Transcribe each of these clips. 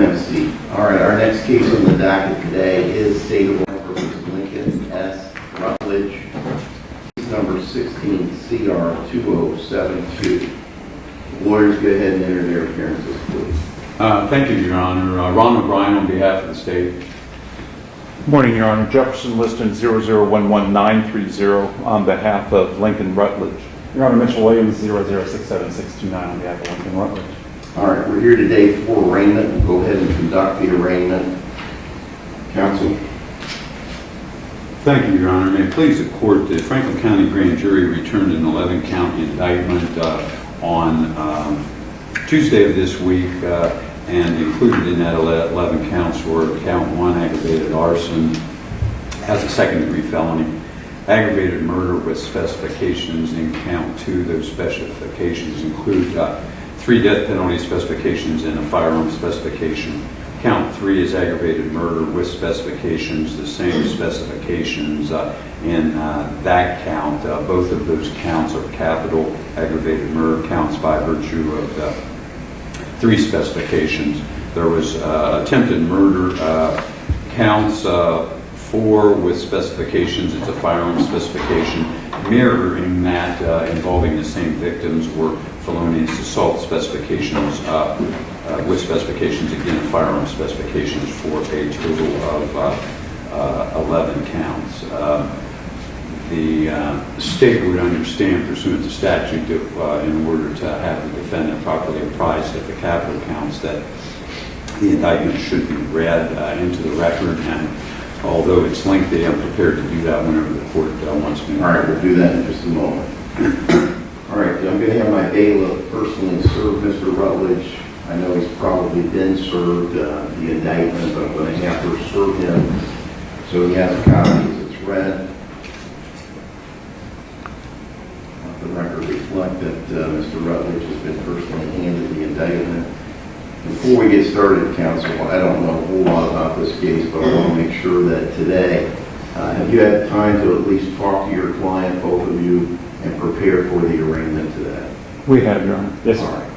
and have a seat. All right, our next case on the docket today is State of Illinois v. Lincoln S. Rutledge, case number 16 CR 2072. Lawyers, go ahead and enter their appearances, please. Thank you, Your Honor. Ron O'Brien on behalf of the state. Good morning, Your Honor. Jefferson Liston 0011930 on behalf of Lincoln Rutledge. Your Honor, Mitchell Williams 0067629 on behalf of Lincoln Rutledge. All right, we're here today for arraignment. We'll go ahead and conduct the arraignment. Counsel. Thank you, Your Honor. May it please the court, the Franklin County Grand Jury returned an 11-count indictment on Tuesday of this week, and included in that 11 counts were count 1, aggravated arson as a second-degree felony, aggravated murder with specifications in count 2. Those specifications include 3 death penalty specifications and a firearm specification. Count 3 is aggravated murder with specifications, the same specifications in that count. Both of those counts are capital aggravated murder counts by virtue of the 3 specifications. There was attempted murder counts 4 with specifications. It's a firearm specification. Mirroring that involving the same victims were felonious assault specifications with specifications, again, firearm specifications for a total of 11 counts. The state would understand, pursuant to statute, that in order to have the defendant properly apprised of the capital counts, that the indictment should be read into the record. And although it's lengthy, I'm prepared to do that whenever the court wants me. All right, we'll do that in just a moment. All right, I'm going to have my bailiff personally serve Mr. Rutledge. I know he's probably been served the indictment, but I'm going to have her serve him so he has a copy as it's read. Let the record reflect that Mr. Rutledge has been personally handed the indictment. Before we get started, counsel, I don't know a whole lot about this case, but I want to make sure that today, have you had time to at least talk to your client, both of you, and prepare for the arraignment today? We have, Your Honor. Yes, sir. All right.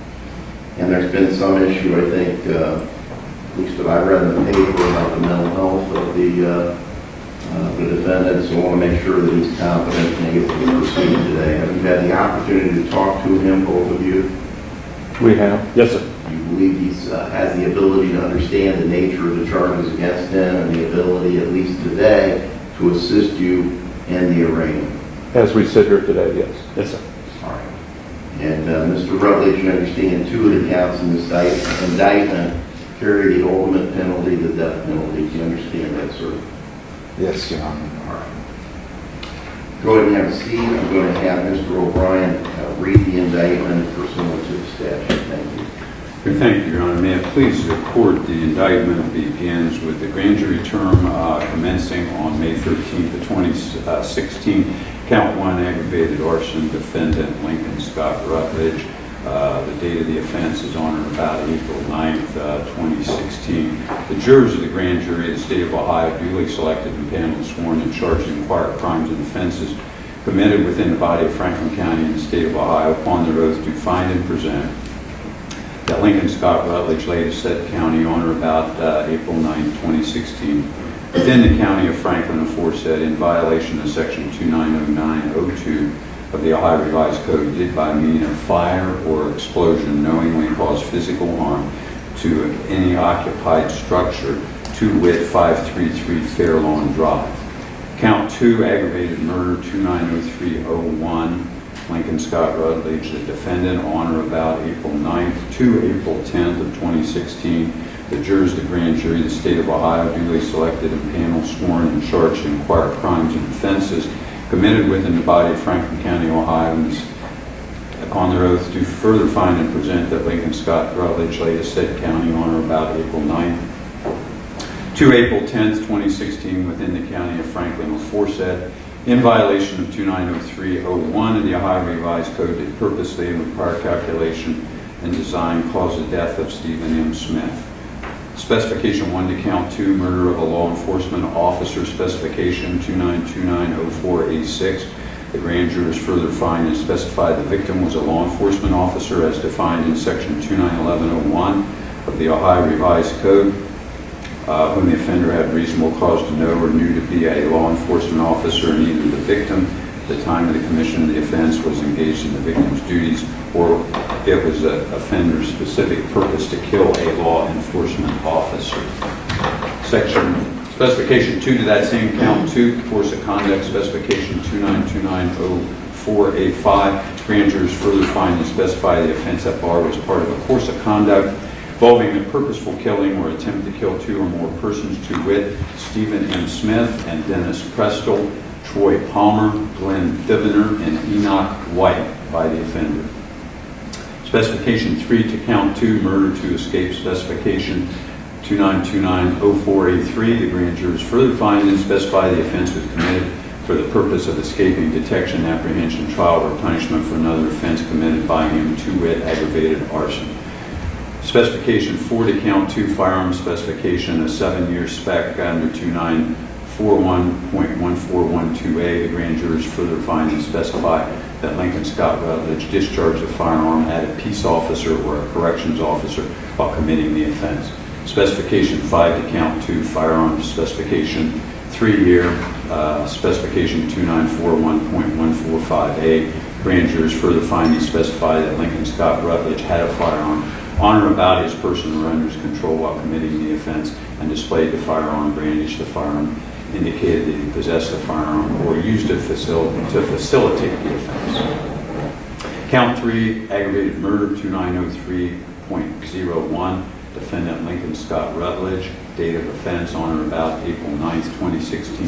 And there's been some issue, I think, at least that I read in the paper, about the mental health of the defendant, so I want to make sure that he's competent and able to proceed today. Have you had the opportunity to talk to him, both of you? We have. Yes, sir. Do you believe he has the ability to understand the nature of the charges against him and the ability, at least today, to assist you in the arraignment? As we sit here today, yes. Yes, sir. All right. And Mr. Rutledge, you understand 2 of the counts in this indictment carry the ultimate penalty, the death penalty. Do you understand that, sir? Yes, Your Honor. All right. Go ahead and have a seat. I'm going to have Mr. O'Brien read the indictment pursuant to the statute. Thank you. Thank you, Your Honor. May it please the court, the indictment begins with the grand jury term commencing on May 13th of 2016. Count 1, aggravated arson, defendant Lincoln Scott Rutledge. The date of the offense is on or about April 9th, 2016. The jurors of the grand jury of the state of Ohio, duly selected and paneled, sworn and charged in inquired crimes and offenses committed within the body of Franklin County and the state of Ohio, upon their oath, do find and present that Lincoln Scott Rutledge laid to said county on or about April 9, 2016, within the county of Franklin aforesaid, in violation of section 290902 of the Ohio Revised Code, did by means of fire or explosion knowingly cause physical harm to any occupied structure, to wit 533 Fair Lawn Drive. Count 2, aggravated murder, 290301. Lincoln Scott Rutledge, the defendant, on or about April 9th to April 10th of 2016. The jurors of the grand jury of the state of Ohio, duly selected and panel, sworn and charged in inquired crimes and offenses committed within the body of Franklin County, Ohio, and upon their oath do further find and present that Lincoln Scott Rutledge laid to said county on or about April 9th to April 10th, 2016, within the county of Franklin aforesaid, in violation of 290301 of the Ohio Revised Code, did purposely and with prior calculation and design cause the death of Stephen M. Smith. Specification 1 to count 2, murder of a law enforcement officer. Specification 29290486. The grand jurors further find and specify the victim was a law enforcement officer as defined in section 291101 of of the Ohio Revised Code, whom the offender had reasonable cause to know or knew to be a law enforcement officer, and either the victim at the time of the commission of the offense was engaged in the victim's duties, or it was an offender's specific purpose to kill a law enforcement officer. Specification 2 to that same count 2, course of conduct, specification 292904A5. Grand jurors further find and specify the offense at bar was part of a course of conduct involving a purposeful killing or attempt to kill 2 or more persons, to wit, Stephen M. Smith and Dennis Prestel, Troy Palmer, Glenn Thivener, and Enoch White by the offender. Specification 3 to count 2, murder to escape, specification 292904A3. The grand jurors further find and specify the offense was committed for the purpose of escaping detection, apprehension, trial, or punishment for another offense committed by him, to wit, aggravated arson. Specification 4 to count 2, firearm specification, a 7-year spec under 2941.1412A. The grand jurors further find and specify that Lincoln Scott Rutledge discharged a firearm at a peace officer or a corrections officer while committing the offense. Specification 5 to count 2, firearm specification, 3-year, specification 2941.145A. Grand jurors further find and specify that Lincoln Scott Rutledge had a firearm on or about his person or under his control while committing the offense, and displayed the firearm, brandished the firearm, indicated that he possessed the firearm, or used it to facilitate the offense. Count 3, aggravated murder, 2903.01. Defendant Lincoln Scott Rutledge, date of offense on or about April 9th, 2016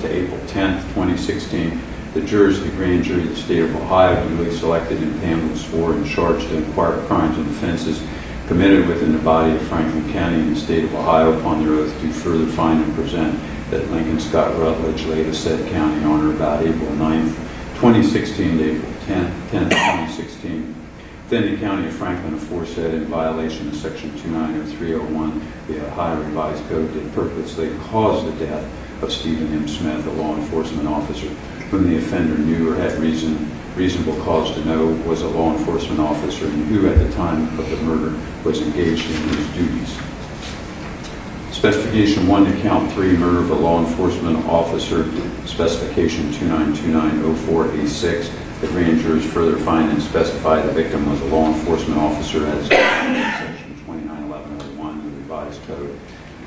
to April 10th, 2016. The jurors of the grand jury of the state of Ohio, duly selected and paneled, swore and charged to inquire crimes and offenses committed within the body of Franklin County in the state of Ohio, upon their oath do further find and present that Lincoln Scott Rutledge laid a said county on or about April 9th, 2016 to April 10th, 2016. Within the county of Franklin, aforesaid, in violation of section 290301 of the Ohio Revised Code, did purposely cause the death of Stephen M. Smith, a law enforcement officer, whom the offender knew or had reasonable cause to know was a law enforcement officer, and who at the time of the murder was engaged in his duties. Specification 1 to count 3, murder of a law enforcement officer, specification 292904A6. The grand jurors further find and specify the victim was a law enforcement officer as section 291101 of the Revised Code,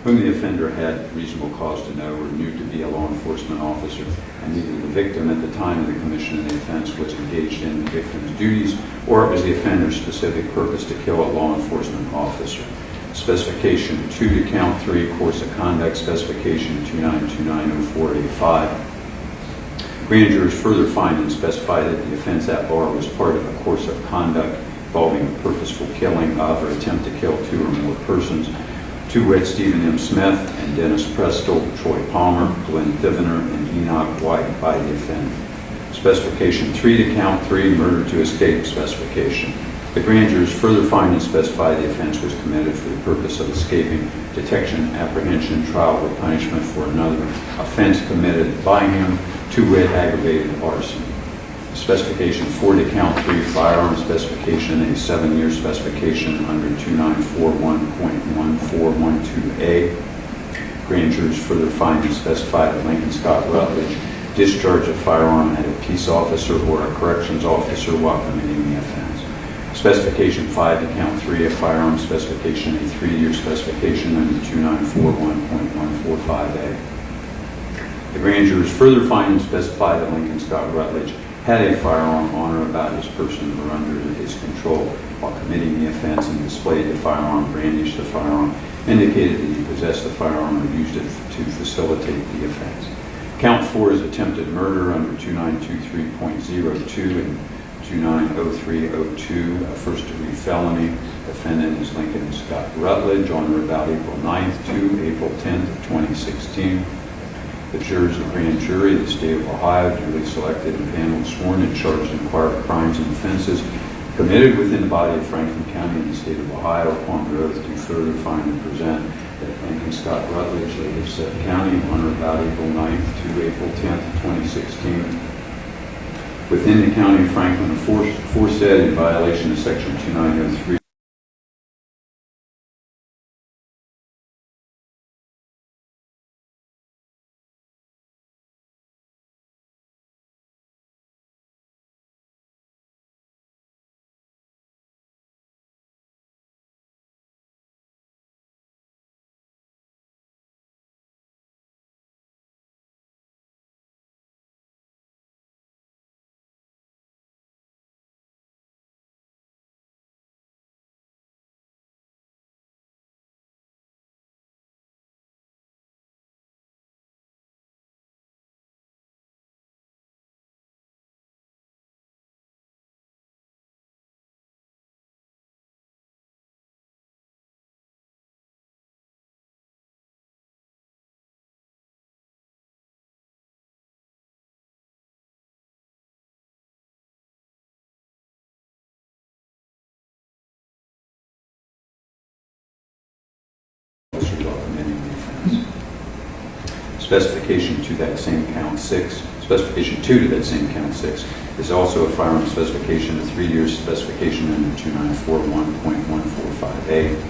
whom the offender had reasonable cause to know or knew to be a law enforcement officer, and either the victim at the time of the commission of the offense was engaged in the victim's duties, or it was the offender's specific purpose to kill a law enforcement officer. Specification 2 to count 3, course of conduct, specification 292904A5. Grand jurors further find and specify that the offense at bar was part of a course of conduct involving a purposeful killing of or attempt to kill 2 or more persons, to wit, Stephen M. Smith and Dennis Prestel, Troy Palmer, Glenn Thivener, and Enoch White by the offender. Specification 3 to count 3, murder to escape, specification. The grand jurors further find and specify the offense was committed for the purpose of escaping detection, apprehension, trial, or punishment for another offense committed by him, to wit, aggravated arson. Specification 4 to count 3, firearm specification, a 7-year specification under 2941.1412A. Grand jurors further find and specify that Lincoln Scott Rutledge discharged a firearm at a peace officer or a corrections officer while committing the offense. Specification 5 to count 3, a firearm specification, a 3-year specification under 2941.145A. The grand jurors further find and specify that Lincoln Scott Rutledge had a firearm on or about his person or under his control while committing the offense, and displayed the firearm, brandished the firearm, indicated that he possessed the firearm or used it to facilitate the offense. Count 4 is attempted murder under 2923.02 and 290302, a first-degree felony. Defendant is Lincoln Scott Rutledge on or about April 9th to April 10th of 2016. The jurors of the grand jury of the state of Ohio, duly selected and paneled, sworn and charged to inquire crimes and offenses committed within the body of Franklin County in the state of Ohio, upon their oath do further find and present that Lincoln Scott Rutledge laid of said county on or about April 9th to April 10th, 2016. Within the county of Franklin, aforesaid, in violation of section 2903 Specification to that same count 6, specification 2 to that same count 6 is also a firearm specification, a 3-year specification under 2941.145A.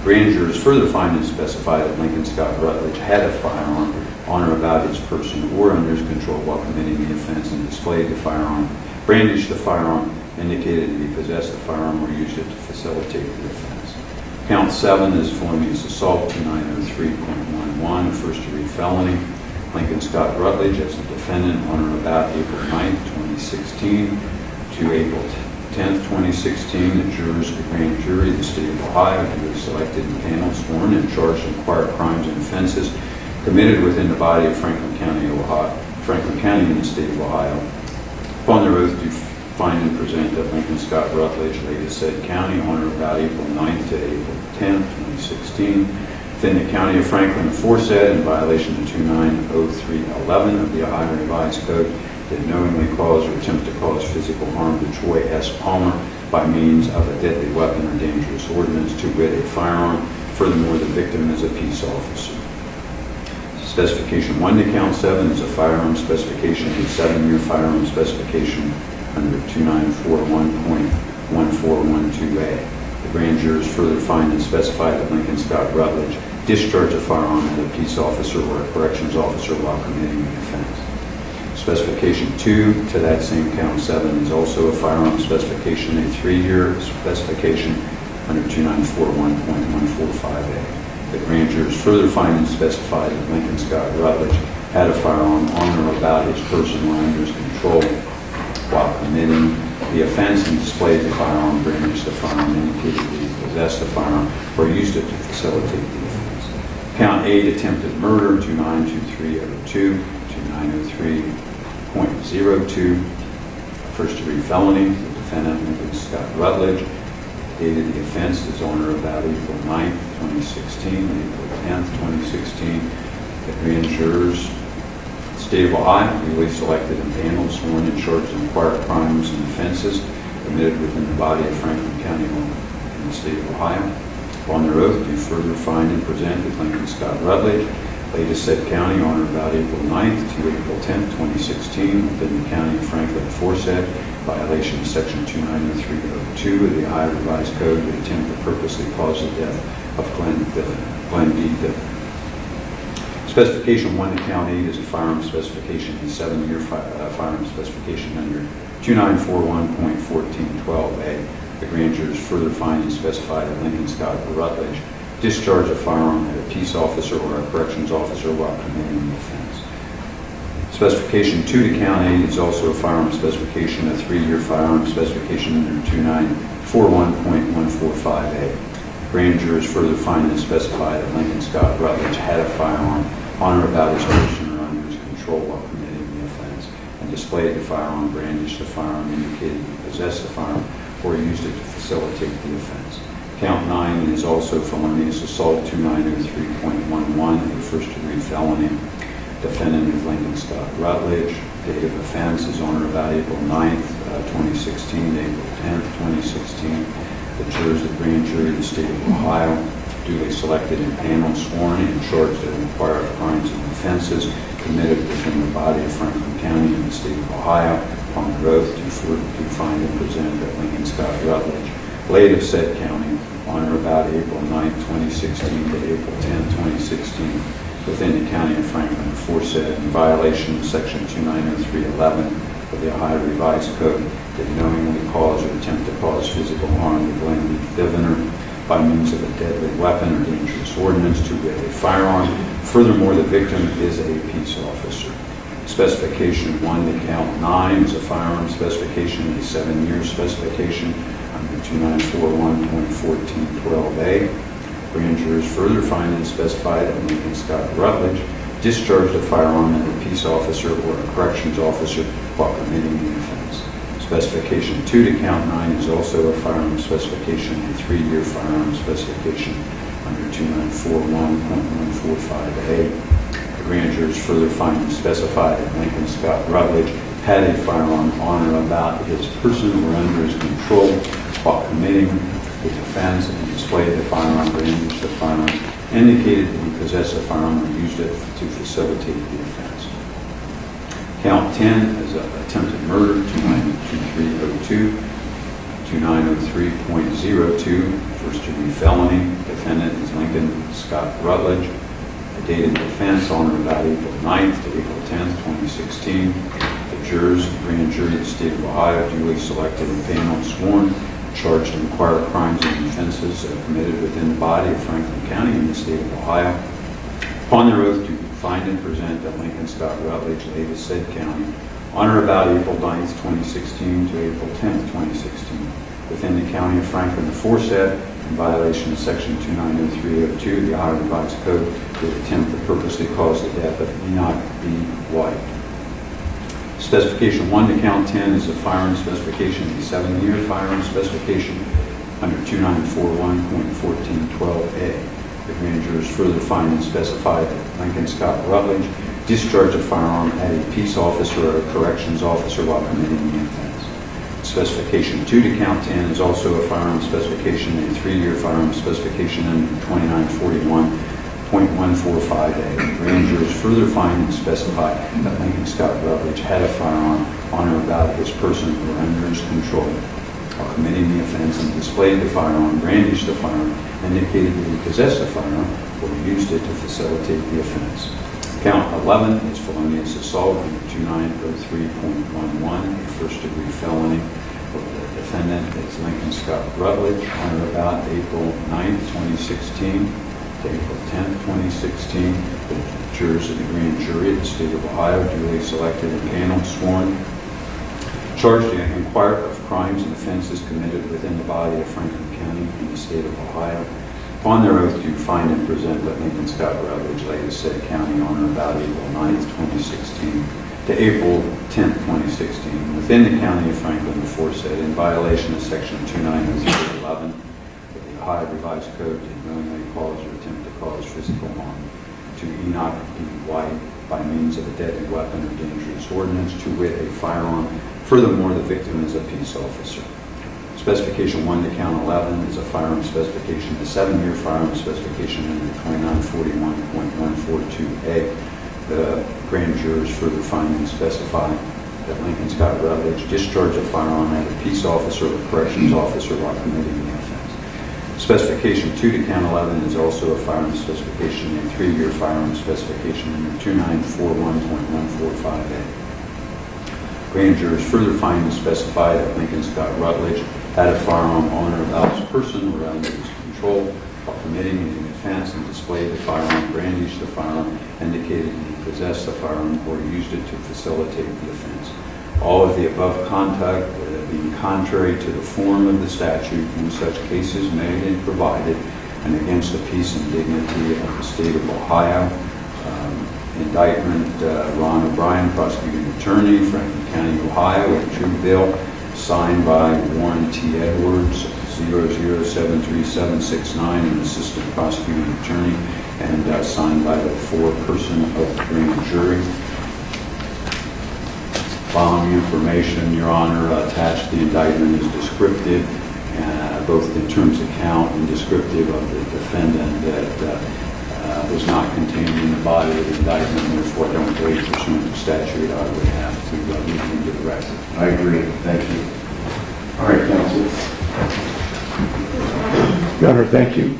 Grand jurors further find and specify that Lincoln Scott Rutledge had a firearm on or about his person or under his control while committing the offense and displayed the firearm, brandished the firearm, indicated that he possessed the firearm or used it to facilitate the offense. Count 7 is felonious assault, 2903.11, first-degree felony. Lincoln Scott Rutledge as the defendant on or about April 9, 2016 to April 10, 2016. The jurors of the grand jury of the state of Ohio duly selected and panel sworn and charged in prior crimes and offenses committed within the body of Franklin County, Ohio, Franklin County in the state of Ohio. Upon their oath, do find and present that Lincoln Scott Rutledge, later said county, on or about April 9th to April 10th, 2016, within the county of Franklin aforesaid, in violation of 290311 of the Ohio Revised Code, did knowingly cause or attempt to cause physical harm to Troy S. Palmer by means of a deadly weapon or dangerous ordinance, to wit, a firearm. Furthermore, the victim is a peace officer. Specification 1 to count 7 is a firearm specification, a 7-year firearm specification under 2941.1412A. The grand jurors further find and specify that Lincoln Scott Rutledge discharged a firearm at a peace officer or a corrections officer while committing the offense. Specification 2 to that same count 7 is also a firearm specification, a 3-year specification under 2941.145A. The grand jurors further find and specify that Lincoln Scott Rutledge had a firearm on or about his person or under his control while committing the offense and displayed the firearm, brandished the firearm, indicated that he possessed the firearm or used it to facilitate the offense. Count 8, attempted murder, 292302, 2903.02, first-degree felony. The defendant, Lincoln Scott Rutledge, dated the offense is on or about April 9th, 2016, April 10th, 2016. The grand jurors, state of Ohio, duly selected and panel sworn and charged in prior crimes and offenses committed within the body of Franklin County in the state of Ohio. Upon their oath, do further find and present that Lincoln Scott Rutledge, latest said county, on or about April 9th to April 10th, 2016, within the county of Franklin aforesaid, violation of section 290302 of the Ohio Revised Code, to attempt to purposely cause the death of Glenn D. Dillon. Specification 1 to count 8 is a firearm specification, a 7-year firearm specification under 2941.1412A. The grand jurors further find and specify that Lincoln Scott Rutledge discharged a firearm at a peace officer or a corrections officer while committing the offense. Specification 2 to count 8 is also a firearm specification, a 3-year firearm specification under 2941.145A. Grand jurors further find and specify that Lincoln Scott Rutledge had a firearm on or about his person or under his control while committing the offense and displayed the firearm, brandished the firearm, indicated he possessed the firearm or used it to facilitate the offense. Count 9 is also felonious assault, 2903.11, a first-degree felony. Defendant is Lincoln Scott Rutledge. Date of offense is on or about April 9th, 2016, April 10th, 2016. The jurors of the grand jury of the state of Ohio, duly selected and panel sworn and charged in prior crimes and offenses committed within the body of Franklin County in the state of Ohio. Upon their oath, do find and present that Lincoln Scott Rutledge, late of said county, on or about April 9th, 2016 to April 10th, 2016, within the county of Franklin aforesaid, in violation of section 290311 of the Ohio Revised Code, did knowingly cause or attempt to cause physical harm to Glenn D. Diviner by means of a deadly weapon or dangerous ordinance, to wit, a firearm. Furthermore, the victim is a peace officer. Specification 1 to count 9 is a firearm specification, a 7-year specification under 2941.1412A. Grand jurors further find and specify that Lincoln Scott Rutledge discharged a firearm at a peace officer or a corrections officer while committing the offense. Specification 2 to count 9 is also a firearm specification, a 3-year firearm specification under 2941.145A. The grand jurors further find and specify that Lincoln Scott Rutledge had a firearm on or about his person or under his control while committing his offense and displayed the firearm, brandished the firearm, indicated that he possess a firearm or used it to facilitate the offense. Count 10 is attempted murder, 292302, 2903.02, first-degree felony. Defendant is Lincoln Scott Rutledge. The date of the offense on or about April 9th to April 10th, 2016. The jurors, grand jury of the state of Ohio, duly selected and panel sworn, charged to inquire crimes and offenses committed within the body of Franklin County in the state of Ohio. Upon their oath to find and present that Lincoln Scott Rutledge, Lady said county, on or about April 9th, 2016 to April 10th, 2016, within the county of Franklin aforesaid, in violation of section 290302 of the Ohio Revised Code, to attempt to purposely cause the death of Enoch B. White. Specification 1 to count 10 is a firearm specification, a 7-year firearm specification under 2941.1412A. The grand jurors further find and specify that Lincoln Scott Rutledge discharged a firearm at a peace officer or a corrections officer while committing the offense. Specification 2 to count 10 is also a firearm specification, a 3-year firearm specification under 2941.145A. The grand jurors further find and specify that Lincoln Scott Rutledge had a firearm on or about his person or under his control while committing the offense and displayed the firearm, brandished the firearm, indicated that he possessed the firearm or used it to facilitate the offense. Count 11 is felonious assault under 2903.11, a first-degree felony. The defendant is Lincoln Scott Rutledge on or about April 9th, 2016 to April 10th, 2016. The jurors of the grand jury of the state of Ohio, duly selected and panel sworn, charged to inquire of crimes and offenses committed within the body of Franklin County in the state of Ohio. Upon their oath to find and present that Lincoln Scott Rutledge, Lady said county, on or about April 9th, 2016 to April 10th, 2016, within the county of Franklin aforesaid, in violation of section 290311 of the Ohio Revised Code, to knowingly cause or attempt to cause physical harm to Enoch B. White by means of a deadly weapon or dangerous ordinance, to wit, a firearm. Furthermore, the victim is a peace officer. Specification 1 to count 11 is a firearm specification, a 7-year firearm specification under 2941.142A. The grand jurors further find and specify that Lincoln Scott Rutledge discharged a firearm at a peace officer or corrections officer while committing the offense. Specification 2 to count 11 is also a firearm specification, a 3-year firearm specification under 2941.145A. Grand jurors further find and specify that Lincoln Scott Rutledge had a firearm on or about his person or under his control while committing the offense and displayed the firearm, brandished the firearm, indicated that he possessed the firearm or used it to facilitate the offense. All of the above conduct being contrary to the form of the statute in such cases made and provided and against the peace and dignity of the state of Ohio. Indictment, Ron O'Brien, prosecuting attorney, Franklin County, Ohio, a true bill signed by Warren T. Edwards, 00736769, an assistant prosecuting attorney, and signed by the foreperson of the grand jury. Following information, Your Honor, attached to the indictment is descriptive, both in terms of count and descriptive of the defendant that was not contained in the body of the indictment, and therefore I don't believe pursuant to statute I would have to read into the record. I agree. Thank you. All right, counsel. Your Honor, thank you.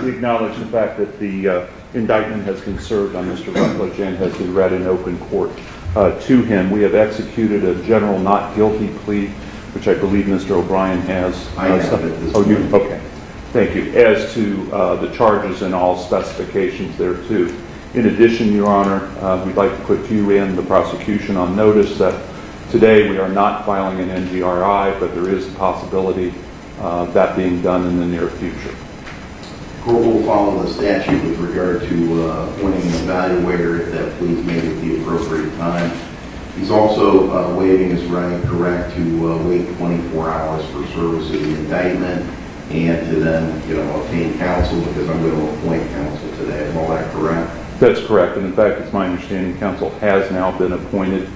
We acknowledge the fact that the indictment has been served on Mr. Rutledge and has been read in open court to him. We have executed a general not guilty plea, which I believe Mr. O'Brien has. I have it this you? morning. Okay. Thank you. As to the charges and all specifications there too. In addition, Your Honor, we'd like to put you and the prosecution on notice that today we are not filing an NGRI, but there is a possibility of that being done in the near future. Court will follow the statute with regard to appointing an evaluator if that plea is made at the appropriate time. He's also waiving his right, correct, to wait 24 hours for service of the indictment and to then, obtain counsel, because I'm going to appoint counsel today. Is all that correct? That's correct. And in fact, it's my understanding counsel has now been appointed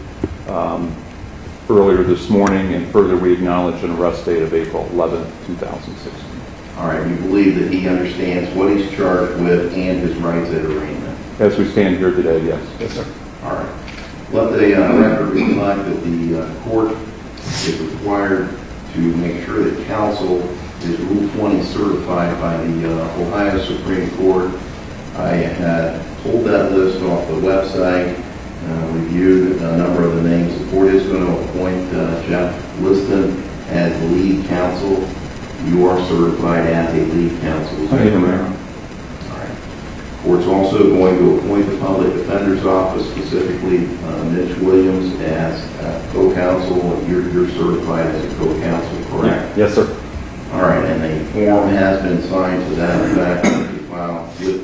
earlier this morning, and further we acknowledge an arrest date of April 11, 2016. All right, you believe that he understands what he's charged with and his rights at arraignment? As we stand here today, yes. Yes, sir. All right. Let the record reflect that the court is required to make sure that counsel is Rule 20 certified by the Ohio Supreme Court. I had pulled that list off the website, reviewed a number of the names. The court is going to appoint Jeff Liston as the lead counsel. You are certified as a lead counsel. Is that correct? All right. Court's also going to appoint the public defender's office, specifically Mitch Williams, as co-counsel. You're certified as a co-counsel, correct? Yes, sir. All right, and a form has been signed to that effect, filed with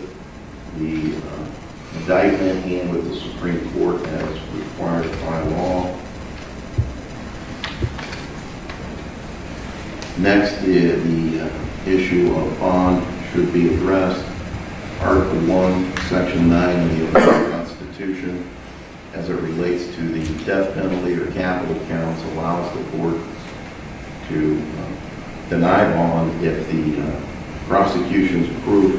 the indictment and with the Supreme Court as required by law. Next, the issue of bond should be addressed. Article 1, Section 9 of the Ohio Constitution, as it relates to the death penalty or capital counts, allows the court to deny bond if the prosecution's proof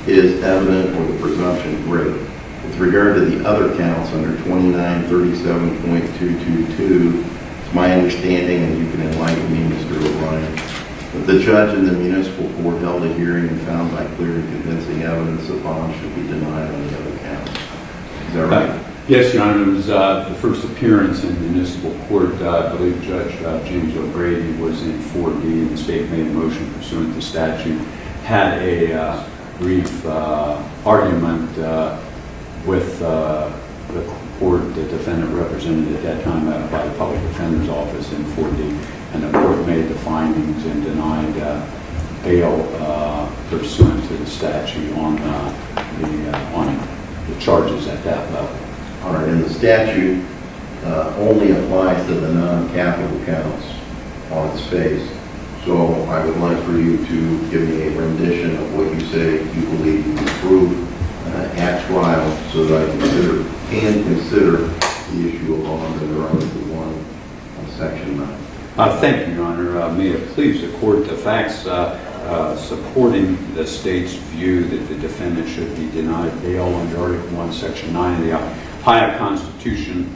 is evident or the presumption great. With regard to the other counts under 2937.222, it's my understanding, and you can enlighten me, Mr. O'Brien, that the judge in the municipal court held a hearing and found by clear and convincing evidence that bond should be denied on the other counts. Is that right? Yes, Your Honor. It was the first appearance in municipal court. I believe Judge James O'Brady was in 4D, and the state made a motion pursuant to statute, had a brief argument with the court, the defendant represented at that time by the public defender's office in 4D, and the court made the findings and denied bail pursuant to the statute on the charges at that level. All right, and the statute only applies to the non-capital counts on its face. So I would like for you to give me a rendition of what you say you believe you can prove at trial so that I can consider the issue of bond under Article 1, Section 9. Thank you, Your Honor. May it please the court, the facts supporting the state's view that the defendant should be denied bail under Article 1, Section 9 of the Ohio Constitution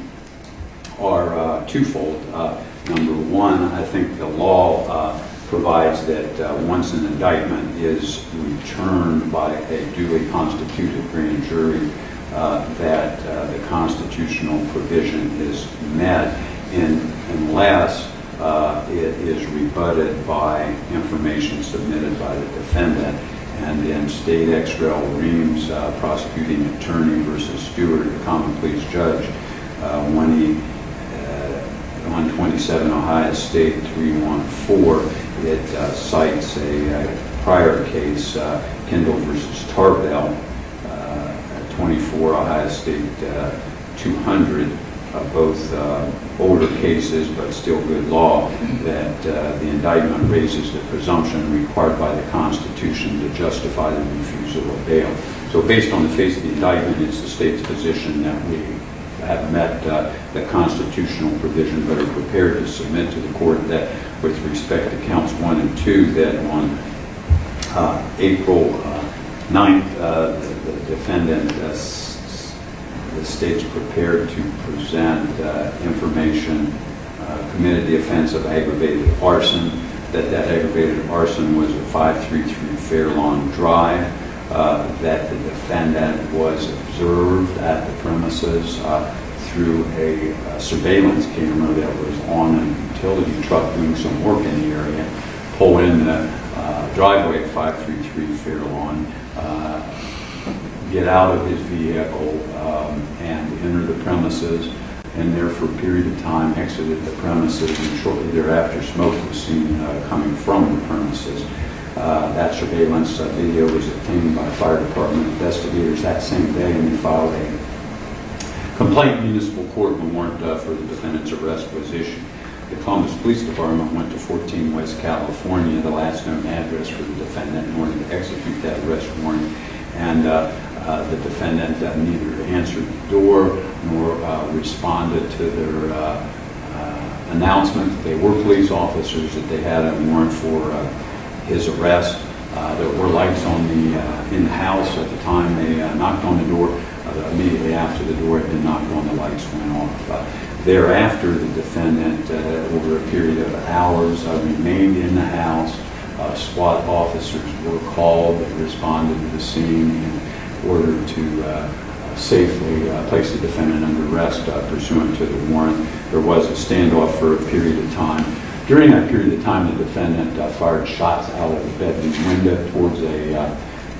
are twofold. Number one, I think the law provides that once an indictment is returned by a duly constituted grand jury, that the constitutional provision is met unless it is rebutted by information submitted by the defendant. And in State Ex Rel. Reams, prosecuting attorney versus Stewart, a common pleas judge, 127 Ohio State 314, it cites a prior case, Kendall versus Tarbell, 24 Ohio State 200, both older cases but still good law, that the indictment raises the presumption required by the Constitution to justify the refusal of bail. So based on the face of the indictment, it's the state's position that we have met the constitutional provision but are prepared to submit to the court that with respect to counts 1 and 2, that on April 9th, the defendant, the state's prepared to present information, committed the offense of aggravated arson, that aggravated arson was a 533 Fairlawn Drive, that the defendant was observed at the premises through a surveillance camera that was on a utility truck doing some work in the area, pull in the driveway at 533 Fairlawn, get out of his vehicle and enter the premises, and there for a period of time exited the premises, and shortly thereafter smoke was seen coming from the premises. That surveillance video was obtained by fire department investigators that same day, and they filed a complaint in municipal court when a warrant for the defendant's arrest was issued. The Columbus Police Department went to 14 West California, the last known address for the defendant, in order to execute that arrest warrant. And the defendant neither answered the door nor responded to their announcement that they were police officers, that they had a warrant for his arrest. There were lights on in the house at the time they knocked on the door. Immediately after the door had been knocked on, the lights went off. Thereafter, the defendant, over a period of hours, remained in the house. SWAT officers were called. They responded to the scene in order to safely place the defendant under arrest pursuant to the warrant. There was a standoff for a period of time. During that period of time, the defendant fired shots out of the bedroom window towards a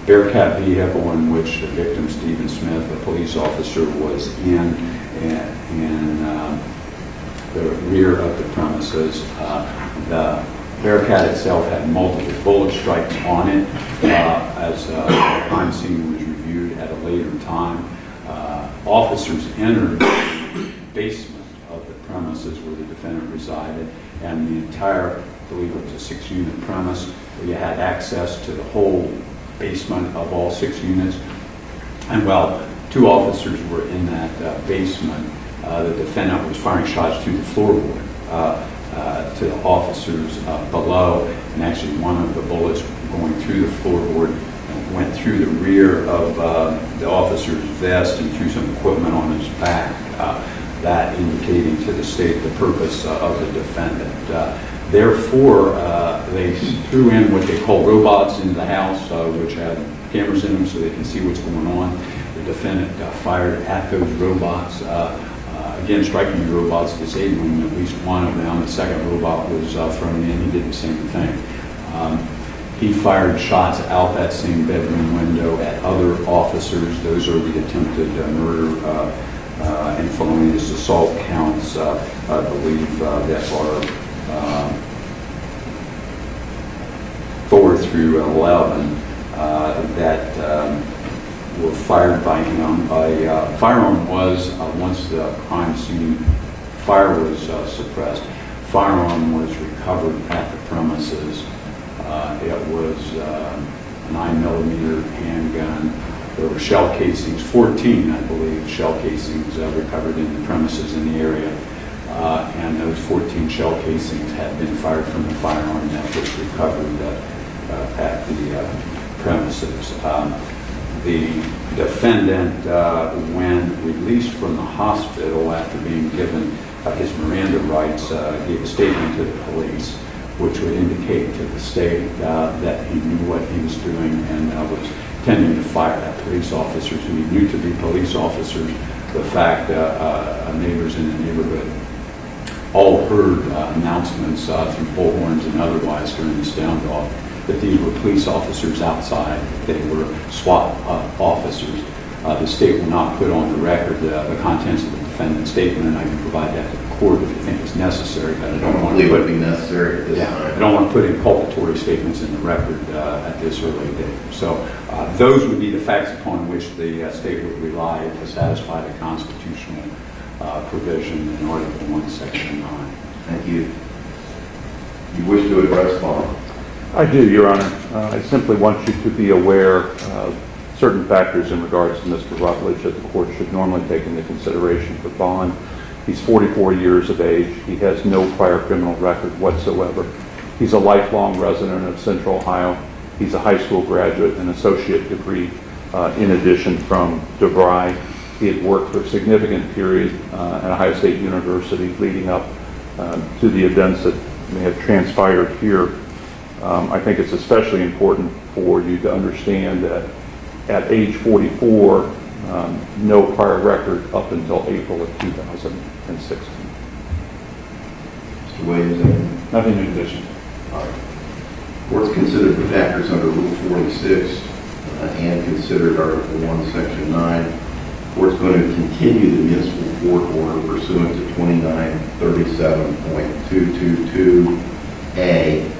Bearcat vehicle in which the victim, Stephen Smith, a police officer, was in the rear of the premises. The Bearcat itself had multiple bullet strikes on it. As the crime scene was reviewed at a later time, officers entered the basement of the premises where the defendant resided, and the entire, I believe it was a 6-unit premise, where you had access to the whole basement of all 6 units. And while 2 officers were in that basement, the defendant was firing shots through the floorboard to the officers below, and actually one of the bullets going through the floorboard went through the rear of the officer's vest and through some equipment on his back, that indicating to the state the purpose of the defendant. Therefore, they threw in what they call robots into the house, which had cameras in them so they can see what's going on. The defendant fired at those robots, again striking the robots, disabling at least one of them. The second robot was thrown in. He did the same thing. He fired shots out that same bedroom window at other officers. Those are the attempted murder and felonious assault counts, I believe, that are 4 through 11 that were fired by him. A firearm was, once the crime scene fire was suppressed, firearm was recovered at the premises. It was a 9mm handgun. There were shell casings, 14, I believe, shell casings recovered in the premises in the area. And those 14 shell casings had been fired from the firearm that was recovered at the premises. The defendant, when released from the hospital after being given his Miranda rights, gave a statement to the police, which would indicate to the state that he knew what he was doing and was intending to fire at police officers who he knew to be police officers. The fact neighbors in the neighborhood all heard announcements through bullhorns and otherwise during the standoff that these were police officers outside, they were SWAT officers. The state will not put on the record the contents of the defendant's statement, and I can provide that to the court if you think it's necessary, but I don't want to believe it would be necessary at this time. I don't want to put inculpatory statements in the record at this early date. So those would be the facts upon which the state would rely to satisfy the constitutional provision in Article 1, Section 9. Thank you. You wish to address Bond? I do, Your Honor. I simply want you to be aware of certain factors in regards to Mr. Rutledge that the court should normally take into consideration for bond. He's 44 years of age. He has no prior criminal record whatsoever. He's a lifelong resident of Central Ohio. He's a high school graduate, an associate degree in addition from DeVry. He had worked for a significant period at Ohio State University leading up to the events that may have transpired here. I think it's especially important for you to understand that at age 44, no prior record up until April of 2016. Mr. Williams? Nothing in addition. All right. Court's considered the factors under Rule 46 and considered Article 1, Section 9. Court's going to continue the municipal court order pursuant to 2937.222A.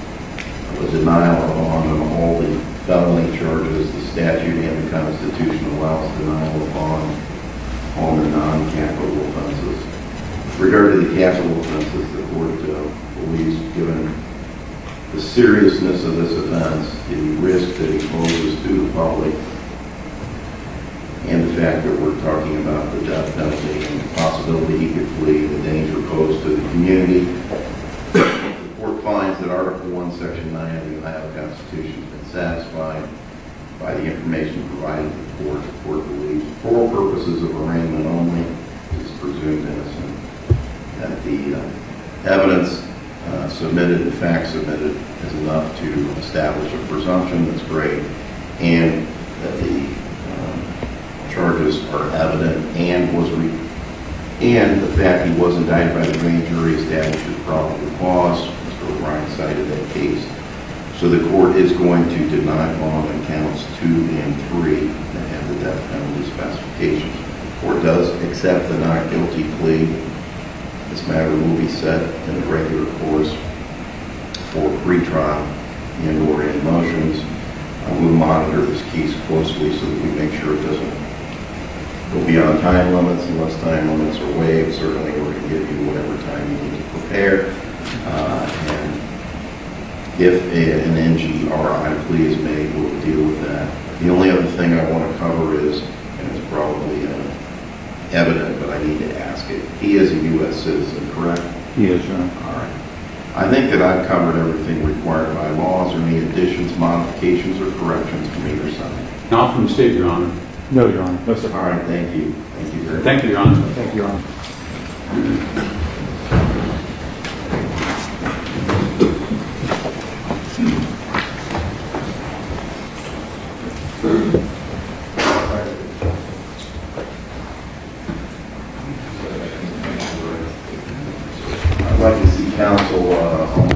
The denial of bond on all the felony charges, the statute and the Constitution allows denial of bond on the non-capital offenses. With regard to the capital offenses, the court believes, given the seriousness of this offense, the risk that it poses to the public, and the fact that we're talking about the death penalty and the possibility he could flee, the danger posed to the community, the court finds that Article 1, Section 9 of the Ohio Constitution court. The court believes, for purposes of arraignment only, is presumed innocent. That the evidence submitted, the facts submitted, is enough to establish a presumption that's great, and that the charges are evident, and the fact he was indicted by the grand jury establishes probable cause. Mr. O'Brien cited that case. So the court is going to deny bond on counts 2 and 3 that have the death penalty specifications. The court does accept the not guilty plea. This matter will be set in the regular course for pretrial and/or in motions. We'll monitor this case closely so that we make sure it doesn't go beyond time limits. Unless time limits are waived, certainly we're going to give you whatever time you need to prepare. And if an NGRI plea is made, we'll deal with that. The only other thing I want to cover is, and it's probably evident, but I need to ask it. He is a U.S. citizen, correct? He is, Your Honor. All right. I think that I've covered everything required by laws. Are there any additions, modifications, or corrections from either side? Not from the state, Your Honor. No, Your Honor. No, sir. All right, thank you. Thank you very much. Thank you, Your Honor. Thank you, Your Honor. I'd like to see counsel on